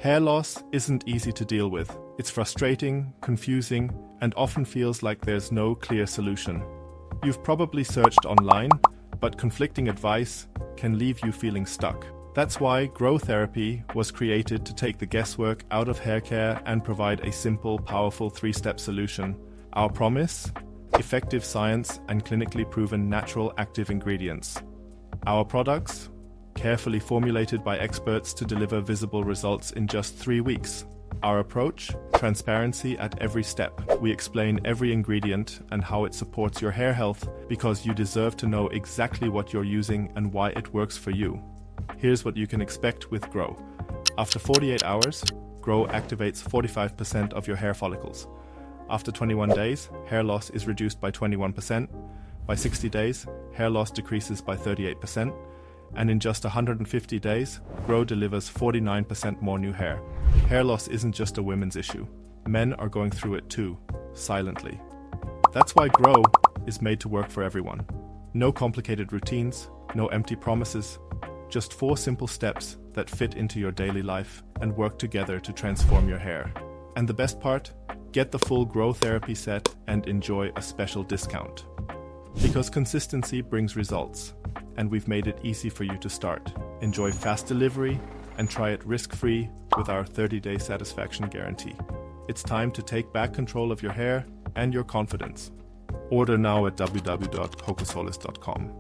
Hair loss isn't easy to deal with. It's frustrating, confusing, and often feels like there's no clear solution. You've probably searched online, but conflicting advice can leave you feeling stuck. That's why Grow Therapy was created to take the guesswork out of hair care and provide a simple, powerful 3-step solution. Our promise? Effective science and clinically proven natural active ingredients. Our products? Carefully formulated by experts to deliver visible results in just 3 weeks. Our approach? Transparency at every step. We explain every ingredient and how it supports your hair health because you deserve to know exactly what you're using and why it works for you. Here's what you can expect with Grow. After 48 hours, Grow activates 45% of your hair follicles. After 21 days, hair loss is reduced by 21%. By 60 days, hair loss decreases by 38%. And in just 150 days, Grow delivers 49% more new hair. Hair loss isn't just a women's issue. Men are going through it too, silently. That's why Grow is made to work for everyone. No complicated routines, no empty promises, just 4 simple steps that fit into your daily life and work together to transform your hair. And the best part? Get the full Grow Therapy set and enjoy a special discount. Because consistency brings results, and we've made it easy for you to start. Enjoy fast delivery and try it risk-free with our 30-day satisfaction guarantee. It's time to take back control of your hair and your confidence. Order now at www.cocosolis.com.